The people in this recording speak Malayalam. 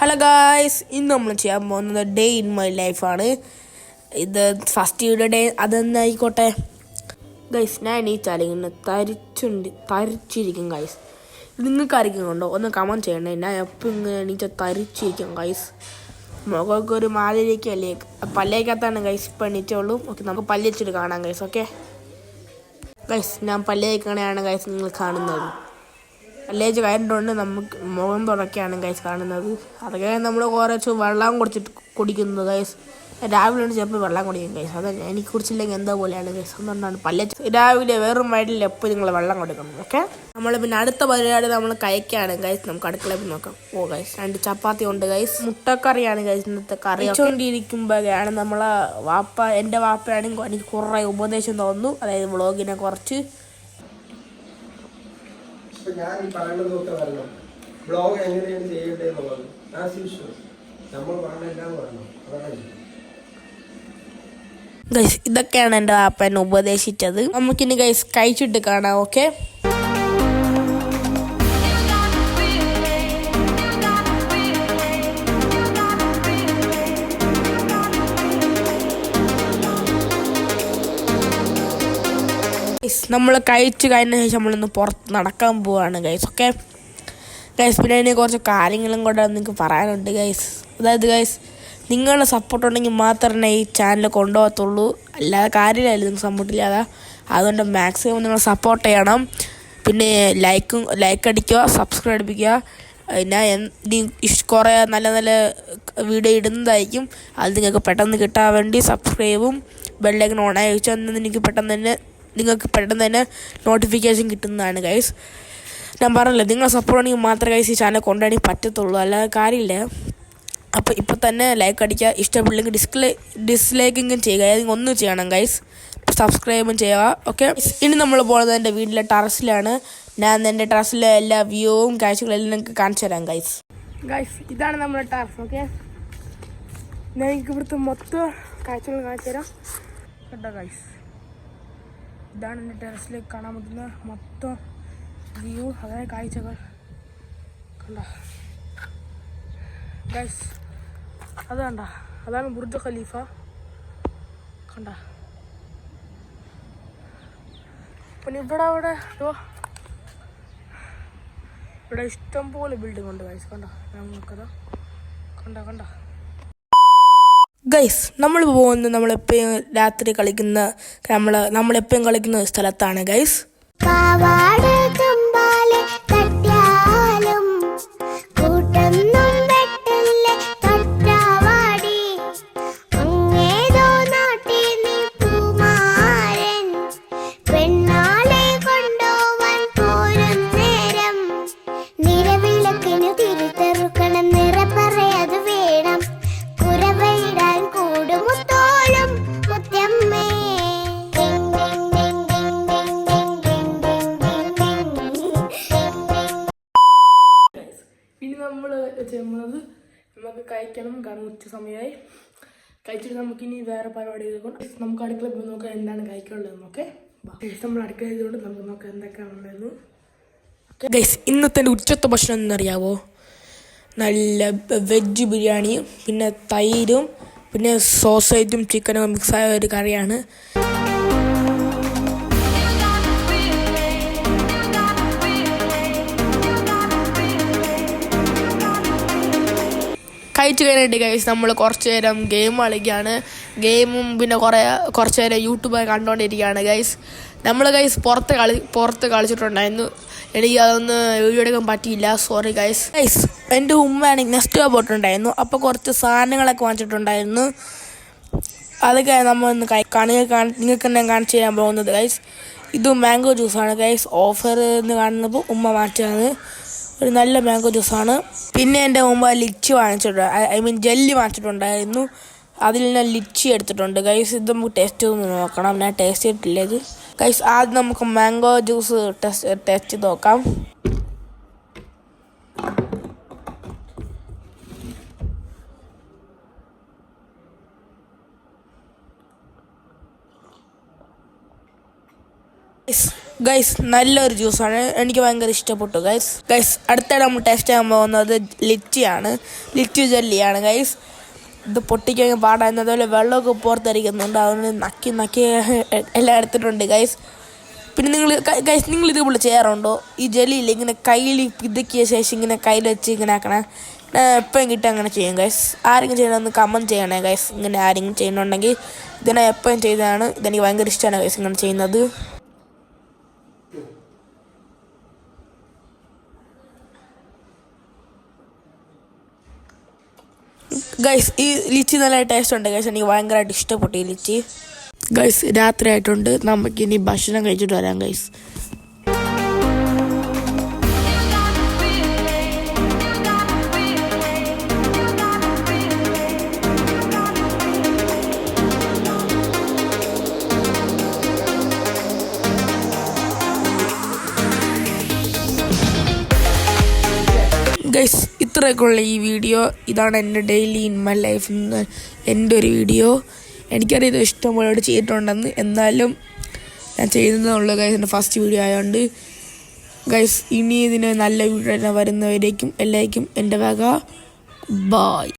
ഹലോ ഗായ്സ്, ഇന്ന് നമ്മൾ ചെയ്യാൻ പോകുന്നത് ഡേ ഇൻ മൈ ലൈഫാണ്. ഇത് ഫസ്റ്റ് വീഡിയോ ഡേ അതെന്നായിക്കോട്ടെ. ഗൈസ്, ഞാൻ എണീറ്റാലിങ്ങനെ തരിച്ചിരിക്കും ഗൈസ്. നിങ്ങൾക്കായിരിക്കും കൊണ്ടോ ഒന്ന് കമൻറ്റ് ചെയ്യണേ. ഞാൻ എപ്പോൾ ഇങ്ങനെ എണീച്ച തരിച്ചിരിക്കും ഗൈസ്. മുഖമൊക്കെ ഒരു മാലിലേക്കല്ലേ, പല്ലേക്കകത്താണ് ഗൈസ് ഇപ്പം എണീറ്റുള്ളൂ. ഓക്കെ, നമുക്ക് പല്ല് വെച്ചിട്ട് കാണാം ഗൈസ്. ഓക്കെ ഗൈസ്, ഞാൻ പല്ലേക്കണെയാണ് ഗൈസ് നിങ്ങൾ കാണുന്നത്. പല്ലേച്ച് കഴിഞ്ഞിട്ടുണ്ട് നമുക്ക് മുഖം തുറക്കുകയാണ് ഗൈസ് കാണുന്നത്. അതൊക്കെ നമ്മൾ കുറച്ച് വെള്ളം കുടിക്കുന്നത് ഗൈസ്. രാവിലെ ഉണ്ട് ചിലപ്പോൾ വെള്ളം കുടിക്കും ഗൈസ്. അത് എനിക്ക് കുടിച്ചില്ലെങ്കിൽ എന്താ പോലെയാണ് ഗൈസ്. അതുകൊണ്ടാണ് പല്ലേച്ച് രാവിലെ വെറും വയറ്റിൽ എപ്പോൾ നിങ്ങൾ വെള്ളം കൊടുക്കണം. ഓക്കെ, നമ്മൾ പിന്നെ അടുത്ത പരിപാടി നമ്മൾ കഴിക്കുകയാണ് ഗൈസ്. നമുക്ക് അടുക്കളയിൽ നോക്കാം. ഓ ഗൈസ്, 2 ചപ്പാത്തി ഉണ്ട് ഗൈസ്. മുട്ടക്കറിയാണ് ഗൈസ് ഇന്നത്തെ കറി. വെച്ചുകൊണ്ടിരിക്കുമ്പോഴാണ് നമ്മളെ എൻ്റെ വാപ്പയാണെങ്കിൽ എനിക്ക് കുറേ ഉപദേശം തോന്നുന്നു. അതായത് വ്ളോഗിനെ കുറച്ച് ഞാൻ ഈ പറയുന്നതൊക്കെ വരണം. ബ്ലോഗ് എങ്ങനെയാണ് ചെയ്യേണ്ടതെന്നുള്ളത് നമ്മൾ പറഞ്ഞെല്ലാം പറയണം. ഗൈസ്, ഇതൊക്കെയാണ് എൻ്റെ വാപ്പ എന്നെ ഉപദേശിച്ചത്. നമുക്കിനി ഗൈസ് കഴിച്ചിട്ട് കാണാം. ഓക്കെ, നമ്മൾ കഴിച്ച് കഴിഞ്ഞ ശേഷം നമ്മളൊന്ന് പുറത്ത് നടക്കാൻ പോവാണ് ഗൈസ്. ഓക്കെ ഗൈസ്, പിന്നെ അതിന് കുറച്ച് കാര്യങ്ങളും കൂടെ നിങ്ങൾക്ക് പറയാനുണ്ട് ഗൈസ്. അതായത് ഗൈസ്, നിങ്ങളുടെ സപ്പോർട്ട് ഉണ്ടെങ്കിൽ മാത്രമേ ഈ ചാനൽ കൊണ്ടുപോകത്തുള്ളൂ. അല്ലാതെ കാര്യമില്ല നിങ്ങൾക്ക് സപ്പോർട്ടില്ലാതെ. അതുകൊണ്ട് മാക്സിമം നിങ്ങൾ സപ്പോർട്ട് ചെയ്യണം. പിന്നെ ലൈക്ക് അടിക്കുക, സബ്സ്ക്രൈബ് അടിപ്പിക്കുക. ഞാൻ കുറേ നല്ല നല്ല വീഡിയോ ഇടുന്നതായിരിക്കും. അത് നിങ്ങൾക്ക് പെട്ടെന്ന് കിട്ടാൻ വേണ്ടി സബ്സ്ക്രൈബും ബെല്ലൈക്കൺ ഓണായി വെച്ചാൽ നിങ്ങൾക്ക് പെട്ടെന്ന് തന്നെ നോട്ടിഫിക്കേഷൻ കിട്ടുന്നതാണ് ഗൈസ്. ഞാൻ പറഞ്ഞില്ല, നിങ്ങൾ സപ്പോർട്ട് ആണെങ്കിൽ മാത്രമേ ഗൈസ് ഈ ചാനൽ കൊണ്ടുപോകാൻ പറ്റത്തുള്ളൂ, അല്ലാതെ കാര്യമില്ല. അപ്പോൾ ഇപ്പോൾ തന്നെ ലൈക്ക് അടിക്കുക, ഇഷ്ടപ്പെട്ടില്ലെങ്കിൽ ഡിസ്ലൈക്കിങ്ങും ചെയ്യുക. ഏതെങ്കിലും ഒന്നും ചെയ്യണം ഗൈസ്. സബ്സ്ക്രൈബും ചെയ്യുക. ഓക്കെ, ഇനി നമ്മൾ പോകുന്നത് എൻ്റെ വീട്ടിലെ ടെറസിലാണ്. ഞാൻ എൻ്റെ ടെറസിലെ എല്ലാ വ്യൂവും കാഴ്ചകളെല്ലാം നിങ്ങൾക്ക് കാണിച്ചു തരാം ഗൈസ്. ഇതാണ് നമ്മുടെ ടെറസ്. ഓക്കെ, ഞാൻ എനിക്ക് ഇവിടുത്തെ മൊത്തം കാഴ്ചകൾ കാണിച്ചു തരാം. കേട്ടോ ഗൈസ്, ഇതാണ് എൻ്റെ ടെറസിലേക്ക് കാണാൻ പറ്റുന്ന മൊത്തം വ്യൂ, അതായത് കാഴ്ചകൾ. കണ്ട ഗൈസ്, അതാണ് ബുർജ് ഖലീഫ. കണ്ട, പിന്നെ ഇവിടെ ഇഷ്ടം പോലെ ബിൽഡിംഗ് ഉണ്ട് ഗൈസ്. കണ്ട ഗൈസ്, നമ്മൾ പോകുന്നത് നമ്മളെപ്പോഴും രാത്രി കളിക്കുന്ന നമ്മളെപ്പോഴും കളിക്കുന്ന സ്ഥലത്താണ് ഗൈസ്. നമ്മൾ ചെയ്യുന്നത് നമുക്ക് കഴിക്കണം, കാരണം ഉച്ച സമയമായി. കഴിച്ചിട്ട് നമുക്കിനി വേറെ പരിപാടികൾ കൊണ്ട് നമുക്ക് അടുക്കള പോയി നോക്കാം എന്താണ് കഴിക്കാനുള്ളതെന്ന്. ഓക്കെ, നമ്മൾ അടുക്കള ചെയ്തുകൊണ്ട് നമുക്ക് നോക്കാം എന്തൊക്കെയാണുള്ളതെന്ന്. ഗൈസ്, ഇന്നത്തെ ഉച്ചത്തെ ഭക്ഷണം എന്നറിയാവോ? നല്ല വെജ് ബിരിയാണിയും പിന്നെ തൈരും പിന്നെ സോസേജും ചിക്കനും മിക്സായ ഒരു കറിയാണ്. കഴിച്ചു കഴിഞ്ഞിട്ട് ഗൈസ് നമ്മൾ കുറച്ച് നേരം ഗെയിം കളിക്കുകയാണ്. ഗെയിമും പിന്നെ കുറച്ച് നേരം യൂട്യൂബ് കണ്ടുകൊണ്ടിരിക്കുകയാണ് ഗൈസ്. നമ്മൾ ഗൈസ് പുറത്ത് കളിച്ചിട്ടുണ്ടായിരുന്നു. എനിക്ക് അതൊന്ന് വീഡിയോ എടുക്കാൻ പറ്റിയില്ല, സോറി ഗൈസ്. എൻ്റെ ഉമ്മയാണെങ്കിൽ നെക്സ്റ്റ് പോയിട്ടുണ്ടായിരുന്നു. അപ്പോൾ കുറച്ച് സാധനങ്ങളൊക്കെ വാങ്ങിച്ചിട്ടുണ്ടായിരുന്നു. അതൊക്കെ നമ്മളൊന്ന് നിങ്ങൾക്ക് തന്നെ കാണിച്ചു തരാൻ പോകുന്നത് ഗൈസ്. ഇത് മാംഗോ ജ്യൂസാണ് ഗൈസ്. ഓഫർ എന്ന് കാണുന്നപ്പോൾ ഉമ്മ വാങ്ങിച്ചതാണ്. ഒരു നല്ല മാംഗോ ജ്യൂസാണ്. പിന്നെ എൻ്റെ മുമ്പ് ലിച്ചി വാങ്ങിച്ചിട്ടുണ്ട്, ജെല്ലി വാങ്ങിച്ചിട്ടുണ്ടായിരുന്നു. അതിൽ ഞാൻ ലിച്ചി എടുത്തിട്ടുണ്ട് ഗൈസ്. ഇത് നമുക്ക് ടേസ്റ്റ് ഒന്ന് നോക്കണം. ഞാൻ ടേസ്റ്റ് ചെയ്തിട്ടില്ല ഇത് ഗൈസ്. ആദ്യം നമുക്ക് മാംഗോ ജ്യൂസ് ടേസ്റ്റ് ചെയ്ത് നോക്കാം. ഗൈസ് നല്ലൊരു ജ്യൂസാണ്, എനിക്ക് ഭയങ്കര ഇഷ്ടപ്പെട്ടു ഗൈസ്. അടുത്തായിട്ട് നമ്മൾ ടേസ്റ്റ് ചെയ്യാൻ പോകുന്നത് ലിച്ചിയാണ്, ലിച്ചി ജെല്ലിയാണ് ഗൈസ്. ഇത് പൊട്ടിക്കഴിഞ്ഞാൽ പാടാൻ അതുപോലെ വെള്ളമൊക്കെ പുറത്തിരിക്കുന്നുണ്ട്, അതുകൊണ്ട് നക്കി എല്ലാം എടുത്തിട്ടുണ്ട് ഗൈസ്. പിന്നെ നിങ്ങൾ ഇതുപോലെ ചെയ്യാറുണ്ടോ? ഈ ജെല്ലിയിൽ ഇങ്ങനെ കയ്യിൽ പിതുക്കിയ ശേഷം ഇങ്ങനെ കയ്യിൽ വെച്ച് ഇങ്ങനെ ആക്കണേ, എപ്പോഴും കിട്ടും അങ്ങനെ ചെയ്യും ഗൈസ്. ആരെങ്കിലും ചെയ്യണമെന്ന് കമൻറ്റ് ചെയ്യണേ ഗൈസ്. ഇങ്ങനെ ആരെങ്കിലും ചെയ്യുന്നുണ്ടെങ്കിൽ ഇതിനെ എപ്പോഴും ചെയ്തതാണ്, ഇതെനിക്ക് ഭയങ്കര ഇഷ്ടമാണ് ഗൈസ് ഇങ്ങനെ ചെയ്യുന്നത്. ഗൈസ് ഈ ലിച്ചി നല്ല ടേസ്റ്റ് ഉണ്ട് ഗൈസ്, എനിക്ക് ഭയങ്കരമായിട്ട് ഇഷ്ടപ്പെട്ടു ഈ ലിച്ചി. ഗൈസ് രാത്രി ആയിട്ടുണ്ട്, നമുക്കിനി ഭക്ഷണം കഴിച്ചിട്ട് വരാം ഗൈസ്. ഗൈസ് ഇത്രയൊക്കെയുള്ള ഈ വീഡിയോ, ഇതാണ് എൻ്റെ ഡെയിലി ഇൻ മൈ ലൈഫ് എൻ്റെ ഒരു വീഡിയോ. എനിക്കറിയാം ഇഷ്ടംപോലെ ചെയ്തിട്ടുണ്ടെന്ന്, എന്നാലും ഞാൻ ചെയ്യുന്നതുള്ളൂ ഗൈസ്, എൻ്റെ ഫസ്റ്റ് വീഡിയോ ആയതുകൊണ്ട്. ഗൈസ് ഇനി ഇതിന് നല്ല വീഡിയോ വരുന്നവരേക്കും എല്ലാവർക്കും എൻ്റെ വക ബായ്.